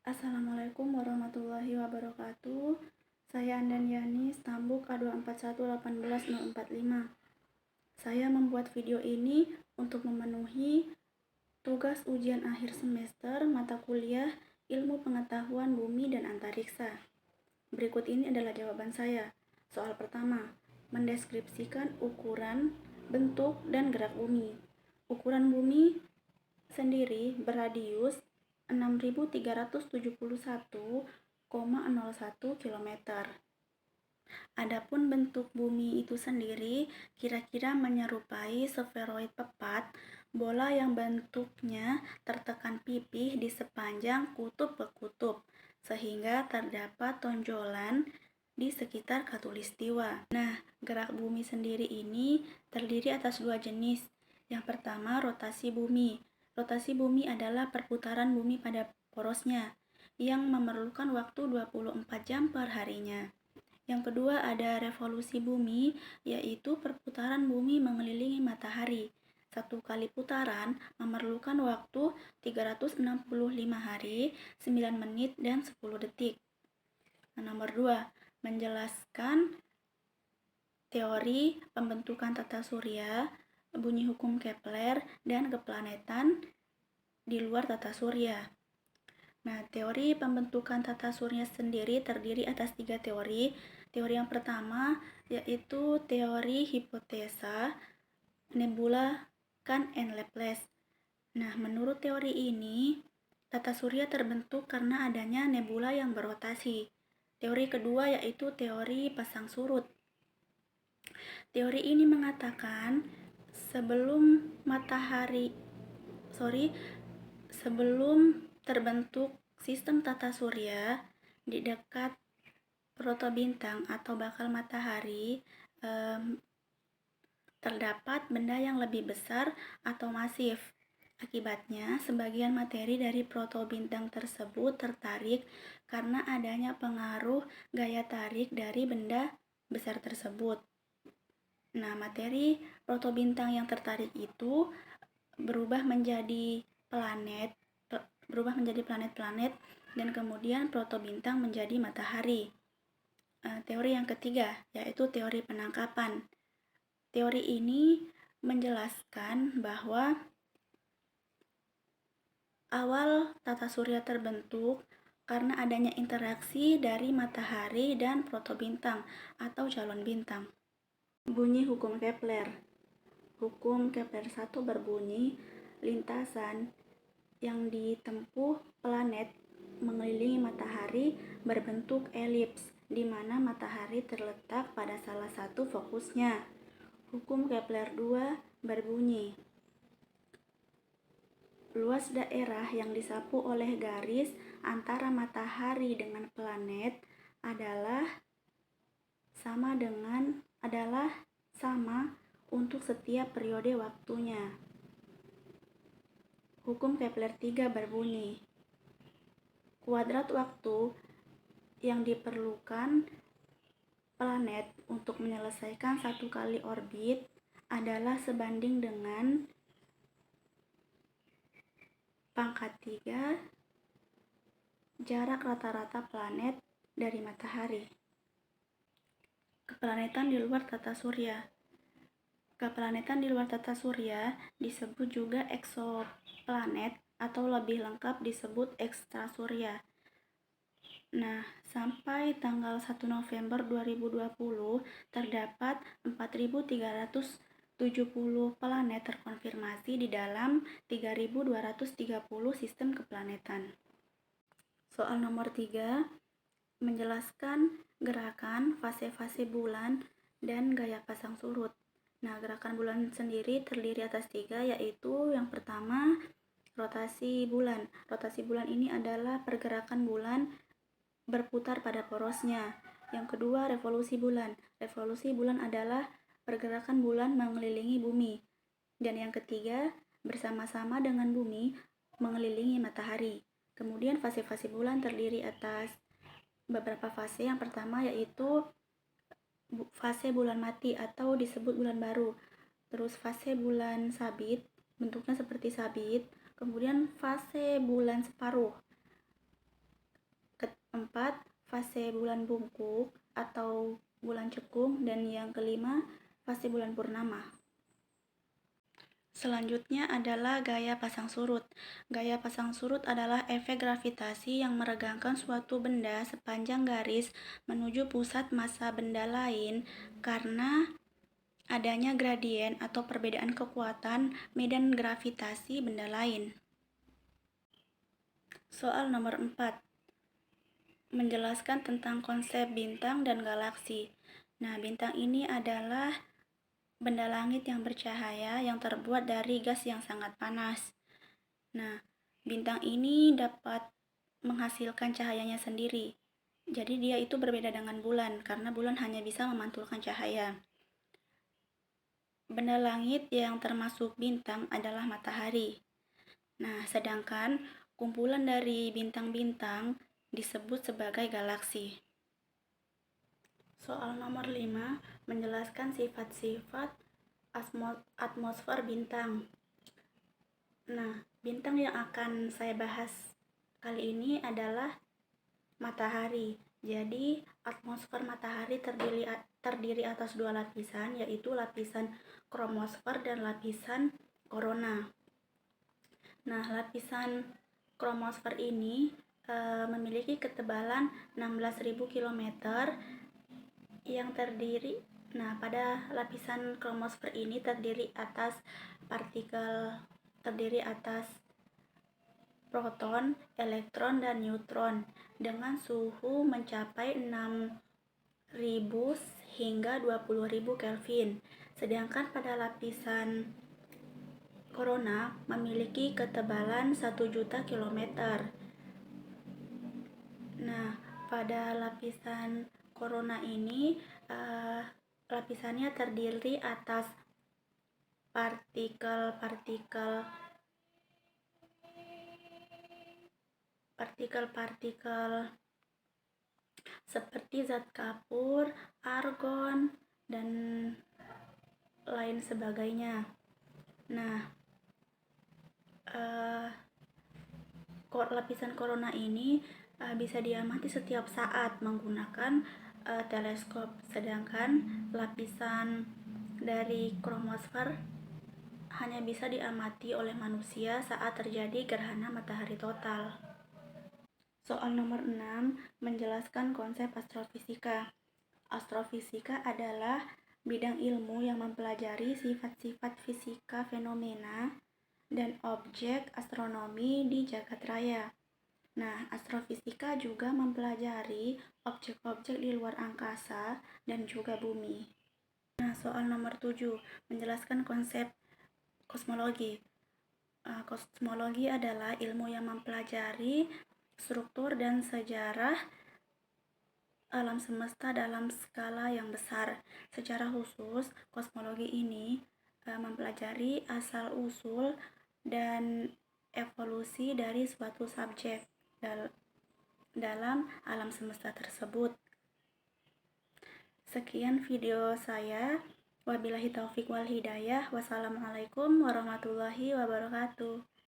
Assalamualaikum warahmatullahi wabarakatuh. Saya Andan Yani, Stambuk K241818045. Saya membuat video ini untuk memenuhi tugas ujian akhir semester mata kuliah Ilmu Pengetahuan Bumi dan Antariksa. Berikut ini adalah jawaban saya. Soal pertama, mendeskripsikan ukuran, bentuk, dan gerak bumi. Ukuran bumi sendiri berradius 6.371,01 km. Adapun bentuk bumi itu sendiri kira-kira menyerupai sferoid pepat, bola yang bentuknya tertekan pipih di sepanjang kutub ke kutub, sehingga terdapat tonjolan di sekitar khatulistiwa. Nah, gerak bumi sendiri ini terdiri atas dua jenis. Yang pertama, rotasi bumi. Rotasi bumi adalah perputaran bumi pada porosnya yang memerlukan waktu 24 jam per harinya. Yang kedua ada revolusi bumi, yaitu perputaran bumi mengelilingi matahari. Satu kali putaran memerlukan waktu 365 hari, 9 menit, dan 10 detik. Nomor 2, menjelaskan teori pembentukan tata surya, bunyi hukum Kepler, dan keplanetan di luar tata surya. Nah, teori pembentukan tata surya sendiri terdiri atas 3 teori. Teori yang pertama yaitu teori hipotesa nebula Kahn and Laplace. Nah, menurut teori ini, tata surya terbentuk karena adanya nebula yang berotasi. Teori kedua yaitu teori pasang surut. Teori ini mengatakan sebelum terbentuk sistem tata surya di dekat protobintang atau bakal matahari terdapat benda yang lebih besar atau masif. Akibatnya, sebagian materi dari protobintang tersebut tertarik karena adanya pengaruh gaya tarik dari benda besar tersebut. Nah, materi protobintang yang tertarik itu berubah menjadi planet-planet dan kemudian protobintang menjadi matahari. Teori yang ketiga yaitu teori penangkapan. Teori ini menjelaskan bahwa awal tata surya terbentuk karena adanya interaksi dari matahari dan protobintang atau calon bintang. Bunyi hukum Kepler. Hukum Kepler 1 berbunyi, lintasan yang ditempuh planet mengelilingi matahari berbentuk elips, di mana matahari terletak pada salah satu fokusnya. Hukum Kepler 2 berbunyi, luas daerah yang disapu oleh garis antara matahari dengan planet adalah sama untuk setiap periode waktunya. Hukum Kepler 3 berbunyi, kuadrat waktu yang diperlukan planet untuk menyelesaikan satu kali orbit adalah sebanding dengan pangkat 3 jarak rata-rata planet dari matahari. Keplanetan di luar tata surya. Keplanetan di luar tata surya disebut juga eksoplanet atau lebih lengkap disebut ekstrasurya. Nah, sampai tanggal 1 November 2020 terdapat 4.370 planet terkonfirmasi di dalam 3.230 sistem keplanetan. Soal nomor 3, menjelaskan gerakan fase-fase bulan dan gaya pasang surut. Nah, gerakan bulan sendiri terdiri atas 3, yaitu yang pertama, rotasi bulan. Rotasi bulan ini adalah pergerakan bulan berputar pada porosnya. Yang kedua, revolusi bulan. Revolusi bulan adalah pergerakan bulan mengelilingi bumi. Dan yang ketiga, bersama-sama dengan bumi mengelilingi matahari. Kemudian fase-fase bulan terdiri atas beberapa fase. Yang pertama yaitu fase bulan mati atau disebut bulan baru. Terus fase bulan sabit, bentuknya seperti sabit. Kemudian fase bulan separuh. 4. Fase bulan bungkuk atau bulan cekung, dan yang kelima fase bulan purnama. Selanjutnya adalah gaya pasang surut. Gaya pasang surut adalah efek gravitasi yang meregangkan suatu benda sepanjang garis menuju pusat massa benda lain karena adanya gradien atau perbedaan kekuatan medan gravitasi benda lain. Soal nomor 4. Menjelaskan tentang konsep bintang dan galaksi. Nah, bintang ini adalah benda langit yang bercahaya yang terbuat dari gas yang sangat panas. Nah, bintang ini dapat menghasilkan cahayanya sendiri. Jadi dia itu berbeda dengan bulan karena bulan hanya bisa memantulkan cahaya. Benda langit yang termasuk bintang adalah matahari. Nah, sedangkan kumpulan dari bintang-bintang disebut sebagai galaksi. Soal nomor 5 menjelaskan sifat-sifat atmosfer bintang. Nah, bintang yang akan saya bahas kali ini adalah matahari. Jadi, atmosfer matahari terdiri atas dua lapisan, yaitu lapisan kromosfer dan lapisan korona. Nah, lapisan kromosfer ini memiliki ketebalan 16.000 km yang terdiri. Nah, pada lapisan kromosfer ini terdiri atas proton, elektron, dan neutron dengan suhu mencapai 6.000 hingga 20.000 Kelvin. Sedangkan pada lapisan korona memiliki ketebalan 1 juta km. Nah, pada lapisan korona ini lapisannya terdiri atas partikel-partikel seperti zat kapur, argon, dan lain sebagainya. Nah, lapisan korona ini bisa diamati setiap saat menggunakan teleskop, sedangkan lapisan dari kromosfer hanya bisa diamati oleh manusia saat terjadi gerhana matahari total. Soal nomor 6 menjelaskan konsep astrofisika. Astrofisika adalah bidang ilmu yang mempelajari sifat-sifat fisika fenomena dan objek astronomi di jagat raya. Nah, astrofisika juga mempelajari objek-objek di luar angkasa dan juga bumi. Nah, soal nomor 7 menjelaskan konsep kosmologi. Kosmologi adalah ilmu yang mempelajari struktur dan sejarah alam semesta dalam skala yang besar. Secara khusus, kosmologi ini mempelajari asal-usul dan evolusi dari suatu subjek dalam alam semesta tersebut. Sekian video saya. Wabillahi taufik wal hidayah. Wassalamualaikum warahmatullahi wabarakatuh.